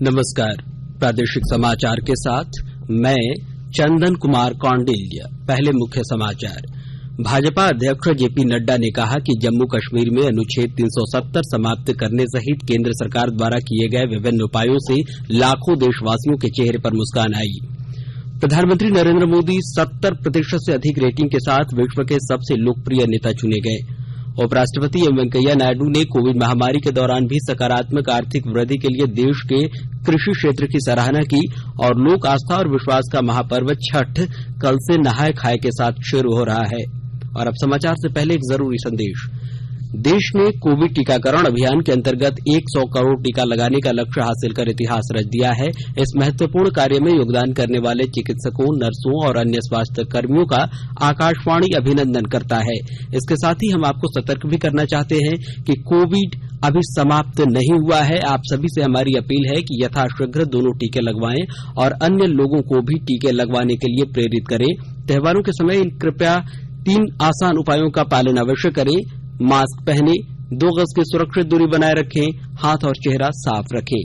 नमस्कार, प्रादेशिक समाचार के साथ मैं चंदन कुमार कौंडिल्य। पहले मुख्य समाचार। भाजपा अध्यक्ष जेपी नड्डा ने कहा कि जम्मू कश्मीर में अनुच्छेद 370 समाप्त करने सहित केंद्र सरकार द्वारा किए गए विभिन्न उपायों से लाखों देशवासियों के चेहरे पर मुस्कान आई। प्रधानमंत्री नरेंद्र मोदी 70% से अधिक रेटिंग के साथ विश्व के सबसे लोकप्रिय नेता चुने गए। उपराष्ट्रपति एम वेंकैया नायडू ने कोविड महामारी के दौरान भी सकारात्मक आर्थिक वृद्धि के लिए देश के कृषि क्षेत्र की सराहना की और लोक आस्था और विश्वास का महापर्व छठ कल से नहाय खाए के साथ शुरू हो रहा है। और अब समाचार से पहले एक जरूरी संदेश। देश ने कोविड टीकाकरण अभियान के अंतर्गत 100 करोड़ टीका लगाने का लक्ष्य हासिल कर इतिहास रच दिया है। इस महत्वपूर्ण कार्य में योगदान करने वाले चिकित्सकों, नर्सों और अन्य स्वास्थ्य कर्मियों का आकाशवाणी अभिनंदन करता है। इसके साथ ही हम आपको सतर्क भी करना चाहते हैं कि कोविड अभी समाप्त नहीं हुआ है। आप सभी से हमारी अपील है कि यथाशीघ्र दोनों टीके लगवाएं और अन्य लोगों को भी टीके लगवाने के लिए प्रेरित करें। त्योहारों के समय कृपया 3 आसान उपायों का पालन अवश्य करें। मास्क पहने, 2 गज की सुरक्षित दूरी बनाए रखें, हाथ और चेहरा साफ रखें।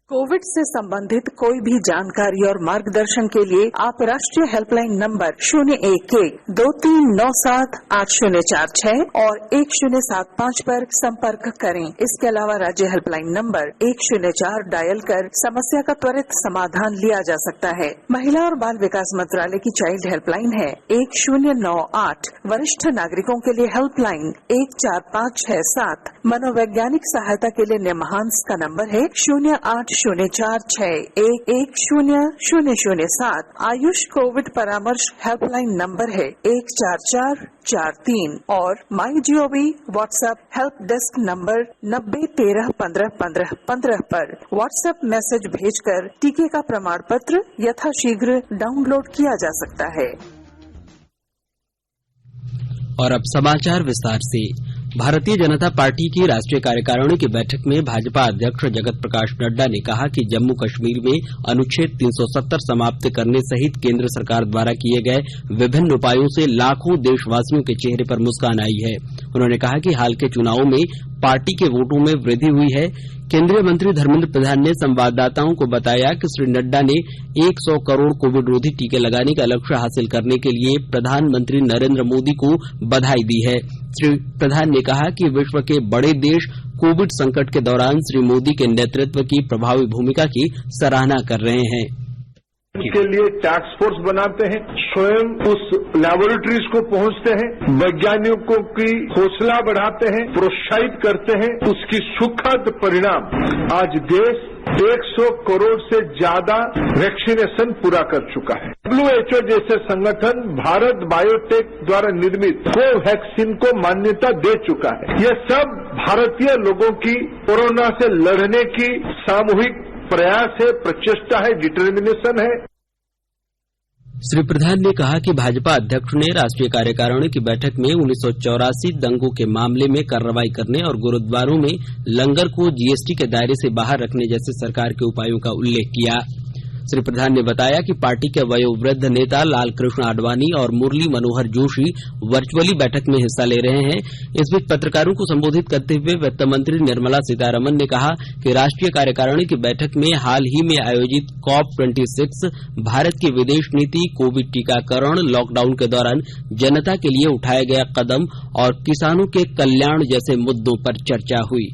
कोविड से संबंधित कोई भी जानकारी और मार्गदर्शन के लिए आप राष्ट्रीय हेल्पलाइन नंबर 011-2397-8046 और 1075 पर संपर्क करें। इसके अलावा राज्य हेल्पलाइन नंबर 104 डायल कर समस्या का त्वरित समाधान लिया जा सकता है। महिला और बाल विकास मंत्रालय की चाइल्ड हेल्पलाइन है 1098। वरिष्ठ नागरिकों के लिए हेल्पलाइन 14567। मनोवैज्ञानिक सहायता के लिए निमहांस का नंबर है 0846110007। आयुष कोविड परामर्श हेल्पलाइन नंबर है 14443 और MyGov WhatsApp help desk number 9013151515 पर व्हाट्सएप मैसेज भेजकर टीके का प्रमाण पत्र यथाशीघ्र डाउनलोड किया जा सकता है। और अब समाचार विस्तार से। भारतीय जनता पार्टी की राष्ट्रीय कार्यकारिणी की बैठक में भाजपा अध्यक्ष जगत प्रकाश नड्डा ने कहा कि जम्मू कश्मीर में अनुच्छेद 370 समाप्त करने सहित केंद्र सरकार द्वारा किए गए विभिन्न उपायों से लाखों देशवासियों के चेहरे पर मुस्कान आई है। उन्होंने कहा कि हाल के चुनावों में पार्टी के वोटों में वृद्धि हुई है। केंद्रीय मंत्री धर्मेंद्र प्रधान ने संवाददाताओं को बताया कि श्री नड्डा ने 100 करोड़ कोविड रोधी टीके लगाने का लक्ष्य हासिल करने के लिए प्रधानमंत्री नरेंद्र मोदी को बधाई दी है। श्री प्रधान ने कहा कि विश्व के बड़े देश कोविड संकट के दौरान श्री मोदी के नेतृत्व की प्रभावी भूमिका की सराहना कर रहे हैं। इसके लिए टास्क फोर्स बनाते हैं, स्वयं उस लैबोरेटरीज को पहुंचते हैं, वैज्ञानिकों की हौसला बढ़ाते हैं, प्रोत्साहित करते हैं। उसकी सुखद परिणाम आज देश 100 करोड़ से ज्यादा वैक्सीनेशन पूरा कर चुका है। WHO जैसे संगठन भारत बायोटेक द्वारा निर्मित कोवैक्सीन को मान्यता दे चुका है। ये सब भारतीय लोगों की कोरोना से लड़ने की सामूहिक प्रयास है, प्रचेष्टा है, डिटर्मिनेशन है। श्री प्रधान ने कहा कि भाजपा अध्यक्ष ने राष्ट्रीय कार्यकारिणी की बैठक में 1984 दंगों के मामले में कार्रवाई करने और गुरुद्वारों में लंगर को GST के दायरे से बाहर रखने जैसे सरकार के उपायों का उल्लेख किया। श्री प्रधान ने बताया कि पार्टी के वयोवृद्ध नेता लालकृष्ण आडवाणी और मुरली मनोहर जोशी वर्चुअली बैठक में हिस्सा ले रहे हैं। इस बीच पत्रकारों को संबोधित करते हुए वित्त मंत्री निर्मला सीतारमण ने कहा कि राष्ट्रीय कार्यकारिणी की बैठक में हाल ही में आयोजित COP26 भारत की विदेश नीति, कोविड टीकाकरण, लॉकडाउन के दौरान जनता के लिए उठाए गए कदम और किसानों के कल्याण जैसे मुद्दों पर चर्चा हुई।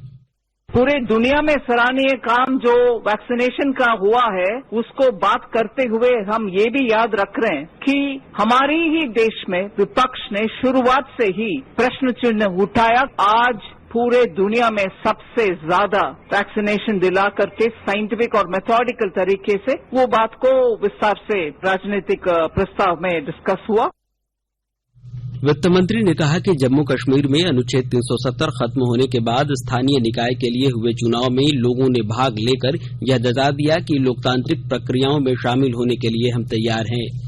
पूरे दुनिया में सराहनीय काम जो वैक्सीनेशन का हुआ है, उसको बात करते हुए हम ये भी याद रख रहे हैं कि हमारी ही देश में विपक्ष ने शुरुआत से ही प्रश्न चिन्ह उठाया। आज पूरे दुनिया में सबसे ज्यादा वैक्सीनेशन दिला करके साइंटिफिक और मेथोडिकल तरीके से वो बात को विस्तार से राजनीतिक प्रस्ताव में डिस्कस हुआ। वित्त मंत्री ने कहा कि जम्मू कश्मीर में अनुच्छेद 370 खत्म होने के बाद स्थानीय निकाय के लिए हुए चुनाव में लोगों ने भाग लेकर यह जता दिया कि लोकतांत्रिक प्रक्रियाओं में शामिल होने के लिए हम तैयार हैं।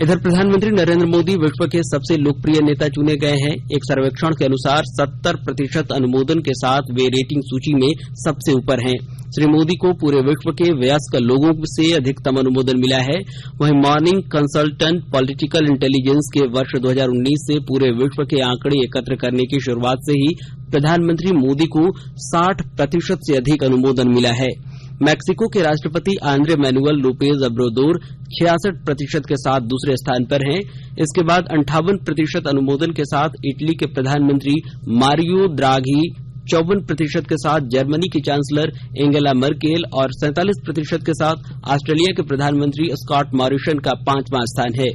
इधर प्रधानमंत्री नरेंद्र मोदी विश्व के सबसे लोकप्रिय नेता चुने गए हैं। एक सर्वेक्षण के अनुसार 70% अनुमोदन के साथ वे रेटिंग सूची में सबसे ऊपर हैं। श्री मोदी को पूरे विश्व के वयस्क लोगों से अधिकतम अनुमोदन मिला है। वहीं मॉर्निंग कंसल्टेंट पॉलिटिकल इंटेलिजेंस के वर्ष 2019 से पूरे विश्व के आंकड़े एकत्र करने की शुरुआत से ही प्रधानमंत्री मोदी को 60% से अधिक अनुमोदन मिला है। मैक्सिको के राष्ट्रपति आंद्रे मैनुअल लोपेज ओब्राडोर 66% के साथ दूसरे स्थान पर हैं। इसके बाद 58% अनुमोदन के साथ इटली के प्रधानमंत्री मारियो द्राघी, 54% के साथ जर्मनी की चांसलर एंगेला मर्केल और 47% के साथ ऑस्ट्रेलिया के प्रधानमंत्री स्कॉट मॉरिसन का 5वां स्थान है।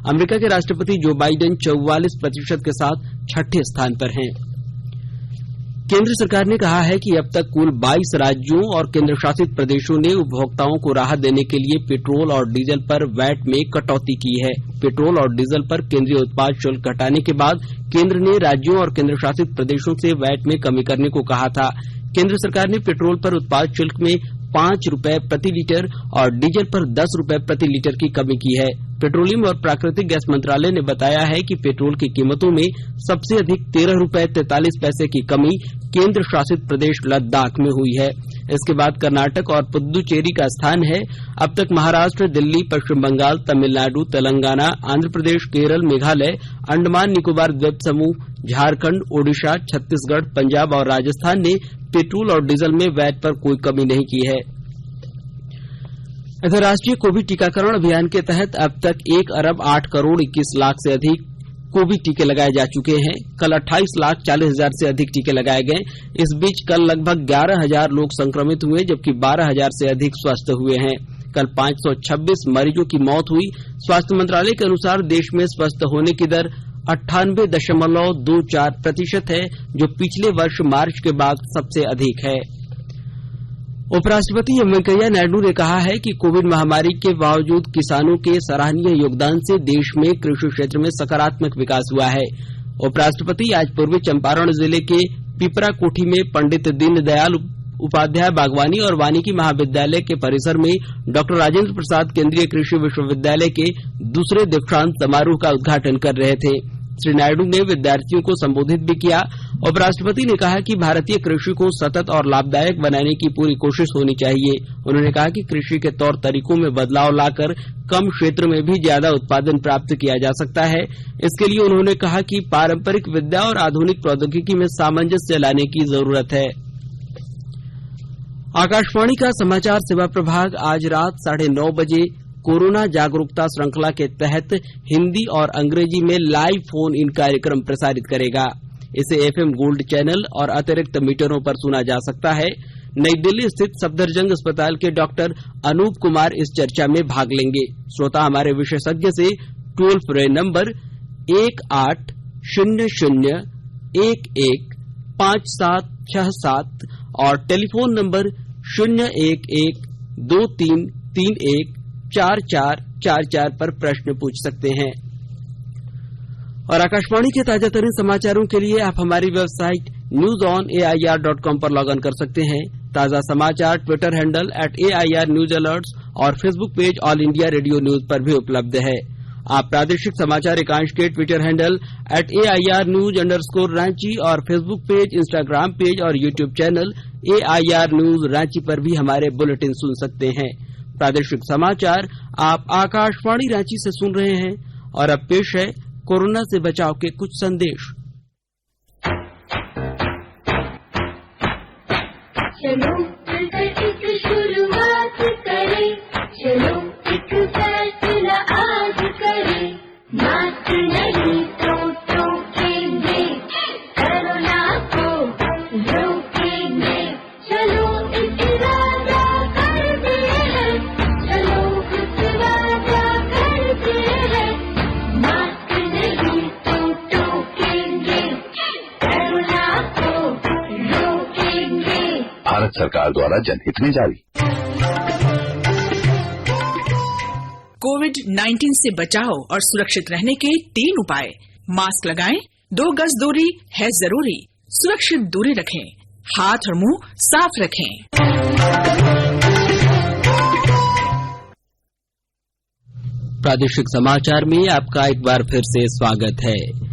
अमेरिका के राष्ट्रपति जो बाइडेन 44% के साथ 6ठे स्थान पर हैं। केंद्र सरकार ने कहा है कि अब तक कुल 22 राज्यों और केंद्र शासित प्रदेशों ने उपभोक्ताओं को राहत देने के लिए पेट्रोल और डीजल पर वैट में कटौती की है। पेट्रोल और डीजल पर केंद्रीय उत्पाद शुल्क घटाने के बाद केंद्र ने राज्यों और केंद्र शासित प्रदेशों से वैट में कमी करने को कहा था। केंद्र सरकार ने पेट्रोल पर उत्पाद शुल्क में 5 रुपए प्रति लीटर और डीजल पर 10 रुपए प्रति लीटर की कमी की है। पेट्रोलियम और प्राकृतिक गैस मंत्रालय ने बताया है कि पेट्रोल की कीमतों में सबसे अधिक 13 रुपए 43 पैसे की कमी केंद्र शासित प्रदेश लद्दाख में हुई है। इसके बाद कर्नाटक और पुद्दुचेरी का स्थान है। अब तक महाराष्ट्र, दिल्ली, पश्चिम बंगाल, तमिलनाडु, तेलंगाना, आंध्र प्रदेश, केरल, मेघालय, अंडमान निकोबार द्वीप समूह, झारखंड, ओडिशा, छत्तीसगढ़, पंजाब और राजस्थान ने पेट्रोल और डीजल में वैट पर कोई कमी नहीं की है। इधर राष्ट्रीय कोविड टीकाकरण अभियान के तहत अब तक 1 अरब 8 करोड़ 21 लाख से अधिक कोविड टीके लगाए जा चुके हैं। कल 28 लाख 40 हजार से अधिक टीके लगाए गए। इस बीच कल लगभग 11,000 लोग संक्रमित हुए, जबकि 12,000 से अधिक स्वस्थ हुए हैं। कल 526 मरीजों की मौत हुई। स्वास्थ्य मंत्रालय के अनुसार देश में स्वस्थ होने की दर 98.24% है, जो पिछले वर्ष मार्च के बाद सबसे अधिक है। उपराष्ट्रपति एम वेंकैया नायडू ने कहा है कि कोविड महामारी के बावजूद किसानों के सराहनीय योगदान से देश में कृषि क्षेत्र में सकारात्मक विकास हुआ है। उपराष्ट्रपति आज पूर्वी चंपारण जिले के पिपरा कोठी में पंडित दीनदयाल उपाध्याय बागवानी और वानिकी महाविद्यालय के परिसर में डॉक्टर राजेंद्र प्रसाद केंद्रीय कृषि विश्वविद्यालय के दूसरे दीक्षांत समारोह का उद्घाटन कर रहे थे। श्री नायडू ने विद्यार्थियों को संबोधित भी किया। उपराष्ट्रपति ने कहा कि भारतीय कृषि को सतत और लाभदायक बनाने की पूरी कोशिश होनी चाहिए। उन्होंने कहा कि कृषि के तौर तरीकों में बदलाव लाकर कम क्षेत्र में भी ज्यादा उत्पादन प्राप्त किया जा सकता है। इसके लिए उन्होंने कहा कि पारंपरिक विद्या और आधुनिक प्रौद्योगिकी में सामंजस्य लाने की जरूरत है। आकाशवाणी का समाचार सेवा प्रभाग आज रात 9:30 बजे कोरोना जागरूकता श्रृंखला के तहत हिंदी और अंग्रेजी में लाइव फोन इन कार्यक्रम प्रसारित करेगा। इसे एफएम गोल्ड चैनल और अतिरिक्त मीटरों पर सुना जा सकता है। नई दिल्ली स्थित सफदरजंग अस्पताल के डॉक्टर अनूप कुमार इस चर्चा में भाग लेंगे। श्रोता हमारे विशेषज्ञ से टोल फ्री नंबर 1800115767 और टेलीफोन नंबर 01123314444 पर प्रश्न पूछ सकते हैं। और आकाशवाणी के ताजा तरीन समाचारों के लिए आप हमारी वेबसाइट newsonair.com पर लॉग इन कर सकते हैं। ताजा समाचार Twitter handle @AIR news alerts और Facebook page all India radio news पर भी उपलब्ध है। आप प्रादेशिक समाचार एकांश के Twitter handle @AIR news_ Ranchi और फेसबुक पेज, इंस्टाग्राम पेज और YouTube channel AIR news Ranchi पर भी हमारे बुलेटिन सुन सकते हैं। प्रादेशिक समाचार आप आकाशवाणी रांची से सुन रहे हैं। और अब पेश है कोरोना से बचाव के कुछ संदेश। चलो मिलकर एक शुरुआत करें, चलो एक फैसला आज करें, मास्क नहीं तो टोकेंगे, कोरोना को रोकेंगे, चलो एक वादा करते हैं, चलो एक वादा करते हैं, मास्क नहीं तो टोकेंगे, कोरोना को रोकेंगे। भारत सरकार द्वारा जनहित में जारी। कोविड-19 से बचाव और सुरक्षित रहने के 3 उपाय। मास्क लगाएं, 2 गज दूरी है जरूरी, सुरक्षित दूरी रखें, हाथ और मुंह साफ रखें। प्रादेशिक समाचार में आपका एक बार फिर से स्वागत है।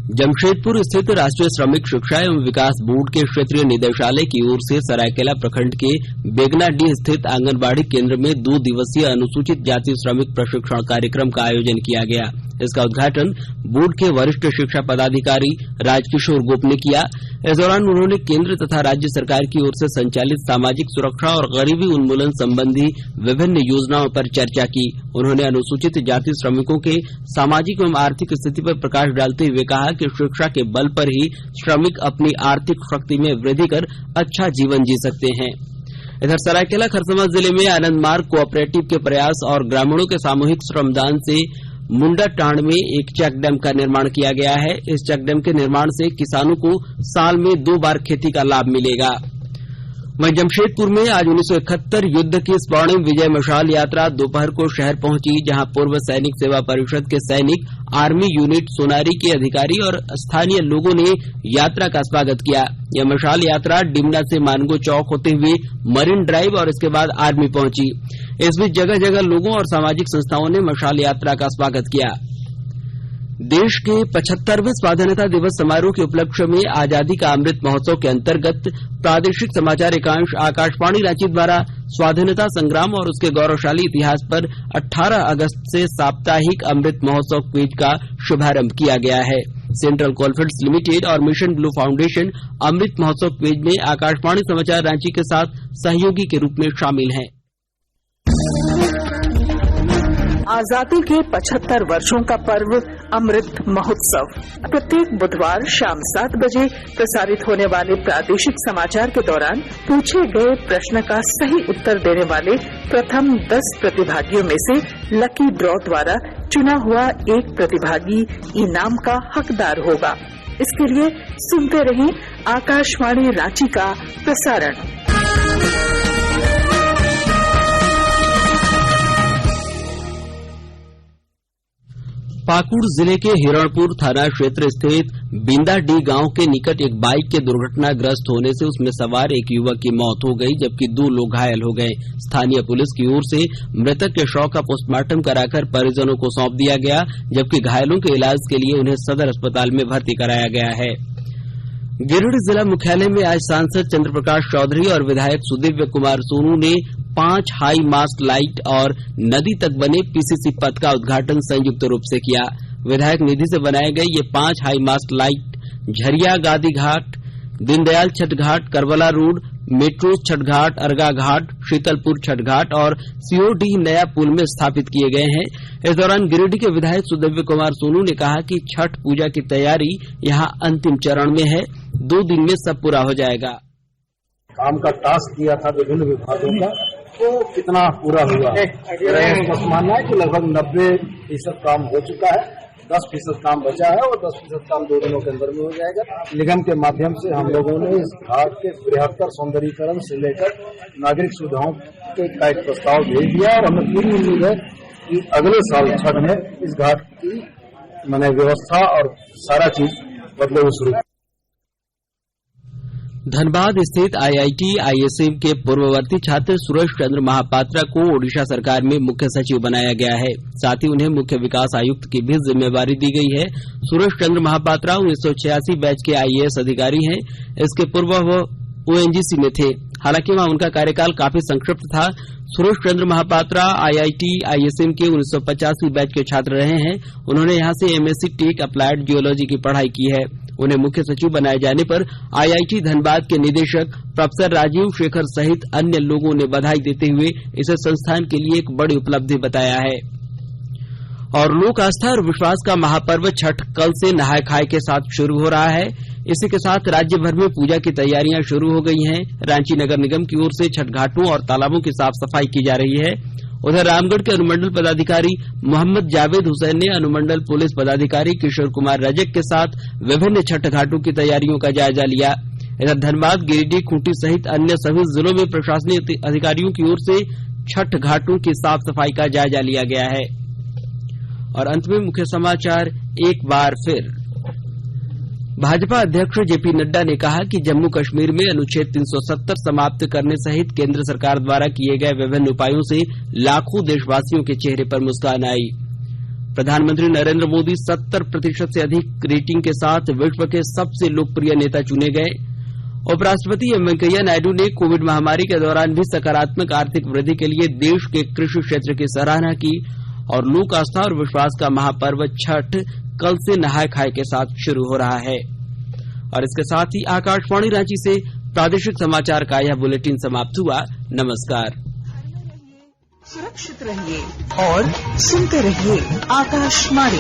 जमशेदपुर स्थित राष्ट्रीय श्रमिक शिक्षा एवं विकास बोर्ड के क्षेत्रीय निदेशालय की ओर से सरायकेला प्रखंड के बेगनाडीह स्थित आंगनबाड़ी केंद्र में 2 दिवसीय अनुसूचित जाति श्रमिक प्रशिक्षण कार्यक्रम का आयोजन किया गया। इसका उद्घाटन बोर्ड के वरिष्ठ शिक्षा पदाधिकारी राजकिशोर गोप ने किया। इस दौरान उन्होंने केंद्र तथा राज्य सरकार की ओर से संचालित सामाजिक सुरक्षा और गरीबी उन्मूलन संबंधी विभिन्न योजनाओं पर चर्चा की। उन्होंने अनुसूचित जाति श्रमिकों के सामाजिक एवं आर्थिक स्थिति पर प्रकाश डालते हुए कहा कि शिक्षा के बल पर ही श्रमिक अपनी आर्थिक शक्ति में वृद्धि कर अच्छा जीवन जी सकते हैं। इधर सरायकेला खरसावां जिले में आनंद मार्ग कोऑपरेटिव के प्रयास और ग्रामीणों के सामूहिक श्रमदान से मुंडा टांड में एक चेक डैम का निर्माण किया गया है। इस चेक डैम के निर्माण से किसानों को साल में 2 बार खेती का लाभ मिलेगा। वहीं जमशेदपुर में आज 1971 युद्ध की स्वर्णिम विजय मशाल यात्रा दोपहर को शहर पहुंची, जहां पूर्व सैनिक सेवा परिषद के सैनिक, आर्मी यूनिट सोनारी के अधिकारी और स्थानीय लोगों ने यात्रा का स्वागत किया। यह मशाल यात्रा डिमना से मानगो चौक होते हुए मरीन ड्राइव और इसके बाद आर्मी पहुंची। इस बीच जगह जगह लोगों और सामाजिक संस्थाओं ने मशाल यात्रा का स्वागत किया। देश के 75वें स्वाधीनता दिवस समारोह के उपलक्ष्य में आजादी का अमृत महोत्सव के अंतर्गत प्रादेशिक समाचार एकांश आकाशवाणी रांची द्वारा स्वाधीनता संग्राम और उसके गौरवशाली इतिहास पर 18 अगस्त से साप्ताहिक अमृत महोत्सव क्विज का शुभारंभ किया गया है। सेंट्रल कोलफील्ड्स लिमिटेड और mission blue foundation Amrit Mahotsav quiz में आकाशवाणी समाचार रांची के साथ सहयोगी के रूप में शामिल हैं। आजादी के 75 वर्षों का पर्व अमृत महोत्सव प्रत्येक बुधवार शाम 7 बजे प्रसारित होने वाले प्रादेशिक समाचार के दौरान पूछे गए प्रश्न का सही उत्तर देने वाले प्रथम 10 प्रतिभागियों में से लकी ड्रॉ द्वारा चुना हुआ एक प्रतिभागी इनाम का हकदार होगा। इसके लिए सुनते रहें आकाशवाणी रांची का प्रसारण। पाकुड़ जिले के हिरणपुर थाना क्षेत्र स्थित बिंदाडी गांव के निकट एक बाइक के दुर्घटनाग्रस्त होने से उसमें सवार एक युवक की मौत हो गई, जबकि 2 लोग घायल हो गए। स्थानीय पुलिस की ओर से मृतक के शव का पोस्टमार्टम कराकर परिजनों को सौंप दिया गया, जबकि घायलों के इलाज के लिए उन्हें सदर अस्पताल में भर्ती कराया गया है। गिरिडीह जिला मुख्यालय में आज सांसद चंद्र प्रकाश चौधरी और विधायक सुदिव्य कुमार सोनू ने 5 हाई मास्ट लाइट और नदी तक बने पीसीसी पथ का उद्घाटन संयुक्त रूप से किया। विधायक निधि से बनाए गए ये 5 हाई मास्ट लाइट झरिया गादी घाट, दीनदयाल छठ घाट, करबला रोड, मेट्रो छठ घाट, अर्गा घाट, शीतलपुर छठ घाट और सीओडी नया पुल में स्थापित किए गए हैं। इस दौरान गिरिडीह के विधायक सुदिव्य कुमार सोनू ने कहा कि छठ पूजा की तैयारी यहां अंतिम चरण में है, 2 दिन में सब पूरा हो जाएगा। काम का टास्क दिया था विभिन्न विभागों का, तो कितना पूरा हुआ बस मानना है कि लगभग 90% काम हो चुका है, 10% काम बचा है और 10% काम 2 दिनों के अंदर में हो जाएगा। निगम के माध्यम से हम लोगों ने इस घाट के बृहत्तर सौंदर्यीकरण से लेकर नागरिक सुविधाओं के एक प्रस्ताव भेज दिया और हमें पूरी उम्मीद है कि अगले साल छठ में इस घाट की व्यवस्था और सारा चीज बदले शुरू। धनबाद स्थित आईआईटी आईएसएम के पूर्ववर्ती छात्र सुरेश चंद्र महापात्रा को ओडिशा सरकार में मुख्य सचिव बनाया गया है। साथ ही उन्हें मुख्य विकास आयुक्त की भी जिम्मेवारी दी गई है। सुरेश चंद्र महापात्रा 1986 बैच के आईएएस अधिकारी हैं। इसके पूर्व वो ओएनजीसी में थे, हालांकि वहां उनका कार्यकाल काफी संक्षिप्त था। सुरेश चंद्र महापात्रा आईआईटी आईएसएम के 1985 बैच के छात्र रहे हैं। उन्होंने यहां से एमएससी टेक अप्लाइड जियोलॉजी की पढ़ाई की है। उन्हें मुख्य सचिव बनाए जाने पर आईआईटी धनबाद के निदेशक प्रोफेसर राजीव शेखर सहित अन्य लोगों ने बधाई देते हुए इसे संस्थान के लिए एक बड़ी उपलब्धि बताया है। और लोक आस्था और विश्वास का महापर्व छठ कल से नहाय खाए के साथ शुरू हो रहा है। इसी के साथ राज्य भर में पूजा की तैयारियां शुरू हो गई हैं। रांची नगर निगम की ओर से छठ घाटों और तालाबों की साफ सफाई की जा रही है। उधर रामगढ़ के अनुमंडल पदाधिकारी मोहम्मद जावेद हुसैन ने अनुमंडल पुलिस पदाधिकारी किशोर कुमार रजक के साथ विभिन्न छठ घाटों की तैयारियों का जायजा लिया। इधर धनबाद, गिरिडीह, खूंटी सहित अन्य सभी जिलों में प्रशासनिक अधिकारियों की ओर से छठ घाटों की साफ सफाई का जायजा लिया गया है। और अंत में मुख्य समाचार एक बार फिर। भाजपा अध्यक्ष जेपी नड्डा ने कहा कि जम्मू कश्मीर में अनुच्छेद 370 समाप्त करने सहित केंद्र सरकार द्वारा किए गए विभिन्न उपायों से लाखों देशवासियों के चेहरे पर मुस्कान आई। प्रधानमंत्री नरेंद्र मोदी 70% से अधिक रेटिंग के साथ विश्व के सबसे लोकप्रिय नेता चुने गए। उपराष्ट्रपति एम वेंकैया नायडू ने कोविड महामारी के दौरान भी सकारात्मक आर्थिक वृद्धि के लिए देश के कृषि क्षेत्र की सराहना की और लोक आस्था और विश्वास का महापर्व छठ कल से नहाय खाए के साथ शुरू हो रहा है। और इसके साथ ही आकाशवाणी रांची से प्रादेशिक समाचार का यह बुलेटिन समाप्त हुआ। नमस्कार। सुरक्षित रहिए और सुनते रहिए आकाशवाणी।